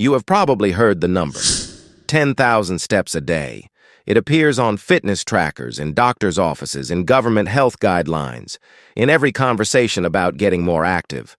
You have probably heard the number, 10,000 steps a day. It appears on fitness trackers, in doctors' offices, in government health guidelines, in every conversation about getting more active.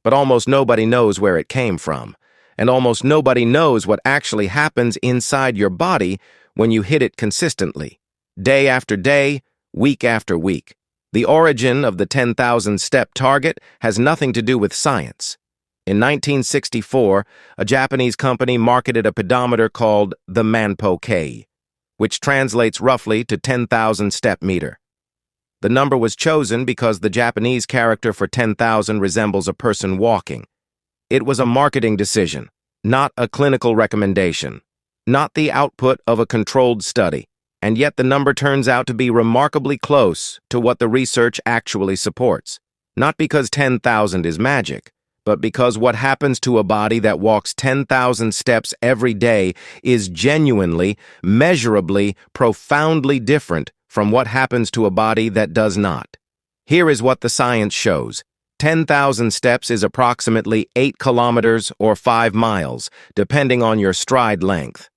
But almost nobody knows where it came from, and almost nobody knows what actually happens inside your body when you hit it consistently, day after day, week after week. The origin of the 10,000 step target has nothing to do with science. In 1964, a Japanese company marketed a pedometer called the Manpo-K, which translates roughly to 10,000 step meter. The number was chosen because the Japanese character for 10,000 resembles a person walking. It was a marketing decision, not a clinical recommendation, not the output of a controlled study, and yet the number turns out to be remarkably close to what the research actually supports. Not because 10,000 is magic, but because what happens to a body that walks 10,000 steps every day is genuinely, measurably, profoundly different from what happens to a body that does not. Here is what the science shows. 10,000 steps is approximately 8 kilometers or 5 miles, depending on your stride length.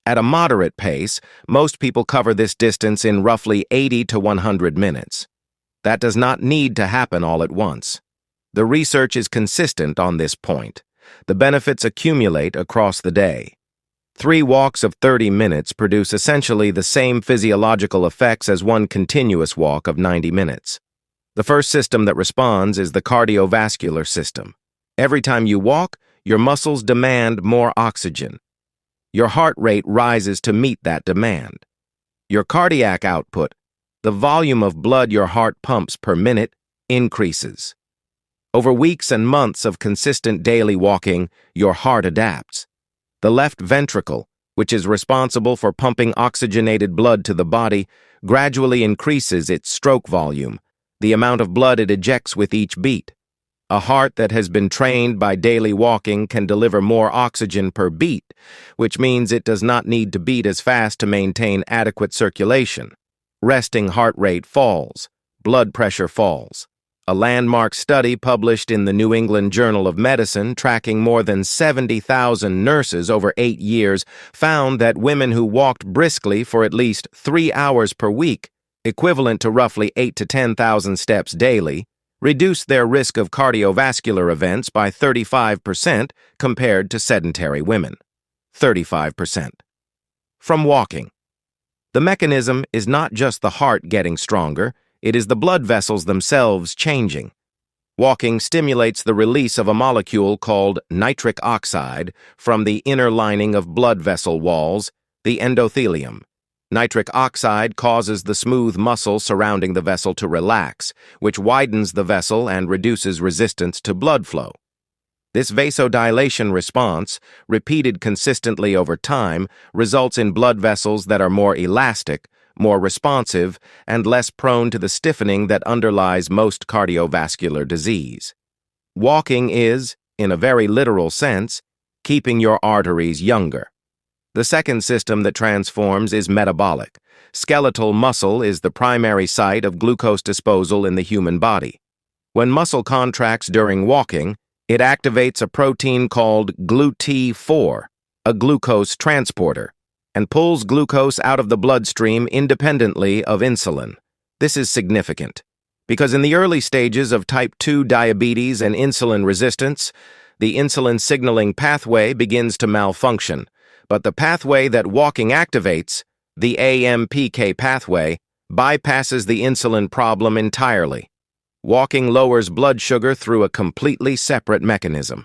At a moderate pace, most people cover this distance in roughly 80 to 100 minutes. That does not need to happen all at once. The research is consistent on this point. The benefits accumulate across the day. 3 walks of 30 minutes produce essentially the same physiological effects as one continuous walk of 90 minutes. The first system that responds is the cardiovascular system. Every time you walk, your muscles demand more oxygen. Your heart rate rises to meet that demand. Your cardiac output, the volume of blood your heart pumps per minute, increases. Over weeks and months of consistent daily walking, your heart adapts. The left ventricle, which is responsible for pumping oxygenated blood to the body, gradually increases its stroke volume, the amount of blood it ejects with each beat. A heart that has been trained by daily walking can deliver more oxygen per beat, which means it does not need to beat as fast to maintain adequate circulation. Resting heart rate falls, blood pressure falls. A landmark study published in the New England Journal of Medicine tracking more than 70,000 nurses over 8 years found that women who walked briskly for at least 3 hours per week, equivalent to roughly 8 to 10,000 steps daily, reduced their risk of cardiovascular events by 35% compared to sedentary women. 35%. From walking. The mechanism is not just the heart getting stronger, it is the blood vessels themselves changing. Walking stimulates the release of a molecule called nitric oxide from the inner lining of blood vessel walls, the endothelium. Nitric oxide causes the smooth muscle surrounding the vessel to relax, which widens the vessel and reduces resistance to blood flow. This vasodilation response, repeated consistently over time, results in blood vessels that are more elastic, more responsive, and less prone to the stiffening that underlies most cardiovascular disease. Walking is, in a very literal sense, keeping your arteries younger. The second system that transforms is metabolic. Skeletal muscle is the primary site of glucose disposal in the human body. When muscle contracts during walking, it activates a protein called GLUT4, a glucose transporter, and pulls glucose out of the bloodstream independently of insulin. This is significant, because in the early stages of type 2 diabetes and insulin resistance, the insulin signaling pathway begins to malfunction, but the pathway that walking activates, the AMPK pathway, bypasses the insulin problem entirely. Walking lowers blood sugar through a completely separate mechanism.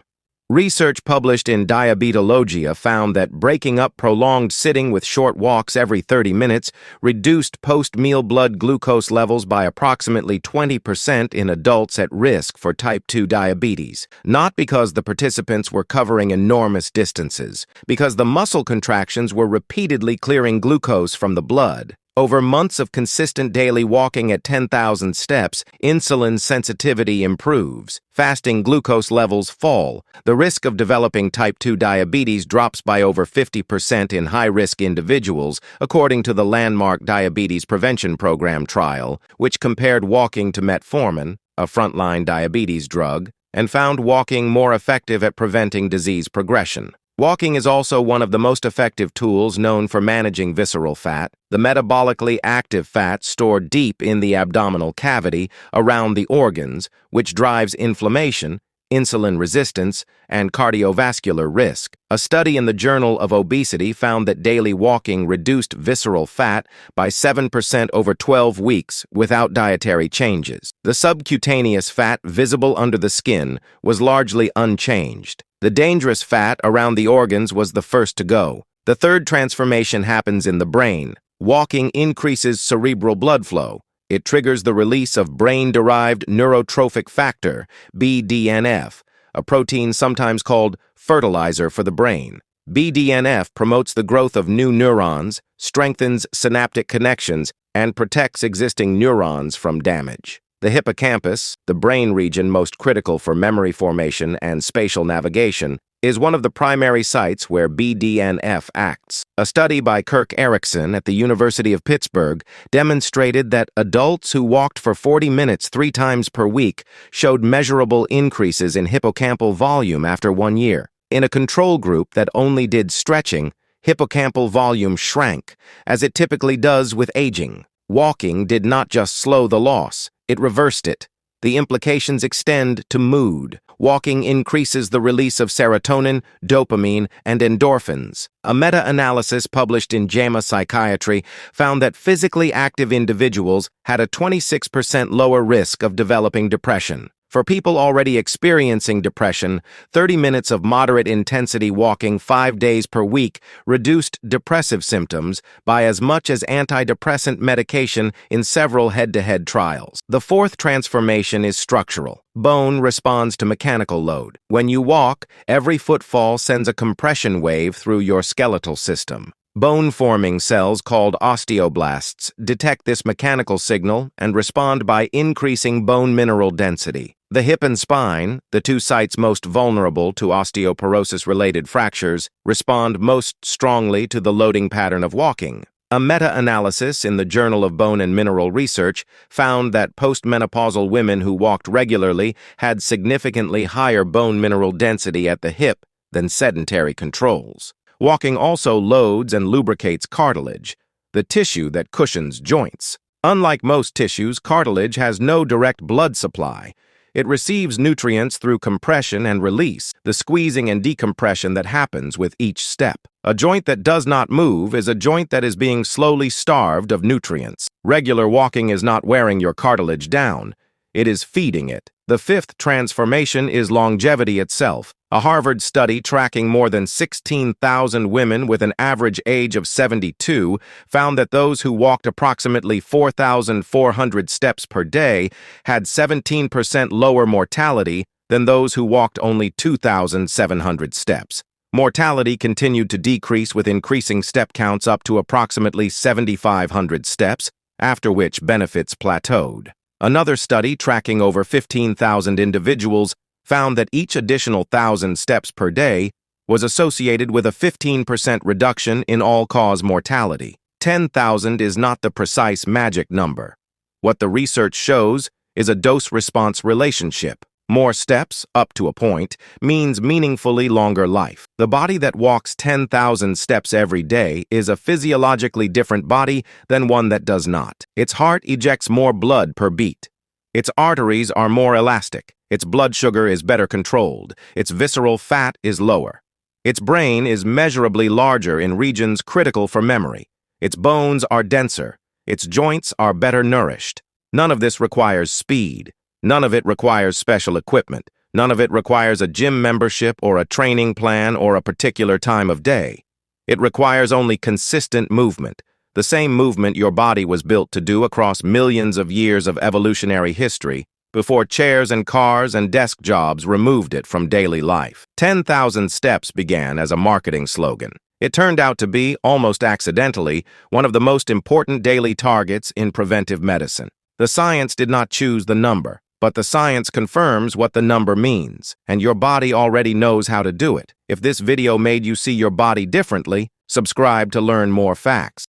Research published in Diabetologia found that breaking up prolonged sitting with short walks every 30 minutes reduced post-meal blood glucose levels by approximately 20% in adults at risk for type 2 diabetes, not because the participants were covering enormous distances, because the muscle contractions were repeatedly clearing glucose from the blood. Over months of consistent daily walking at 10,000 steps, insulin sensitivity improves, fasting glucose levels fall, the risk of developing type 2 diabetes drops by over 50% in high-risk individuals, according to the landmark Diabetes Prevention Program trial, which compared walking to metformin, a frontline diabetes drug, and found walking more effective at preventing disease progression. Walking is also one of the most effective tools known for managing visceral fat, the metabolically active fat stored deep in the abdominal cavity around the organs, which drives inflammation, insulin resistance, and cardiovascular risk. A study in the Journal of Obesity found that daily walking reduced visceral fat by 7% over 12 weeks without dietary changes. The subcutaneous fat visible under the skin was largely unchanged. The dangerous fat around the organs was the first to go. The third transformation happens in the brain. Walking increases cerebral blood flow. It triggers the release of brain-derived neurotrophic factor, BDNF, a protein sometimes called fertilizer for the brain. BDNF promotes the growth of new neurons, strengthens synaptic connections, and protects existing neurons from damage. The hippocampus, the brain region most critical for memory formation and spatial navigation, is one of the primary sites where BDNF acts. A study by Kirk Erickson at the University of Pittsburgh demonstrated that adults who walked for 40 minutes 3 times per week showed measurable increases in hippocampal volume after 1 year. In a control group that only did stretching, hippocampal volume shrank, as it typically does with aging. Walking did not just slow the loss, it reversed it. The implications extend to mood. Walking increases the release of serotonin, dopamine, and endorphins. A meta-analysis published in JAMA Psychiatry found that physically active individuals had a 26% lower risk of developing depression. For people already experiencing depression, 30 minutes of moderate-intensity walking 5 days per week reduced depressive symptoms by as much as antidepressant medication in several head-to-head trials. The fourth transformation is structural. Bone responds to mechanical load. When you walk, every footfall sends a compression wave through your skeletal system. Bone-forming cells called osteoblasts detect this mechanical signal and respond by increasing bone mineral density. The hip and spine, the 2 sites most vulnerable to osteoporosis-related fractures, respond most strongly to the loading pattern of walking. A meta-analysis in the Journal of Bone and Mineral Research found that postmenopausal women who walked regularly had significantly higher bone mineral density at the hip than sedentary controls. Walking also loads and lubricates cartilage, the tissue that cushions joints. Unlike most tissues, cartilage has no direct blood supply. It receives nutrients through compression and release, the squeezing and decompression that happens with each step. A joint that does not move is a joint that is being slowly starved of nutrients. Regular walking is not wearing your cartilage down. It is feeding it. The fifth transformation is longevity itself. A Harvard study tracking more than 16,000 women with an average age of 72 found that those who walked approximately 4,400 steps per day had 17% lower mortality than those who walked only 2,700 steps. Mortality continued to decrease with increasing step counts up to approximately 7,500 steps, after which benefits plateaued. Another study tracking over 15,000 individuals found that each additional 1,000 steps per day was associated with a 15% reduction in all-cause mortality. 10,000 is not the precise magic number. What the research shows is a dose-response relationship. More steps, up to a point, means meaningfully longer life. The body that walks 10,000 steps every day is a physiologically different body than one that does not. Its heart ejects more blood per beat. Its arteries are more elastic. Its blood sugar is better controlled. Its visceral fat is lower. Its brain is measurably larger in regions critical for memory. Its bones are denser. Its joints are better nourished. None of this requires speed. None of it requires special equipment. None of it requires a gym membership or a training plan or a particular time of day. It requires only consistent movement, the same movement your body was built to do across millions of years of evolutionary history before chairs and cars and desk jobs removed it from daily life. 10,000 steps began as a marketing slogan. It turned out to be, almost accidentally, one of the most important daily targets in preventive medicine. The science did not choose the number, but the science confirms what the number means, and your body already knows how to do it. If this video made you see your body differently, subscribe to learn more facts.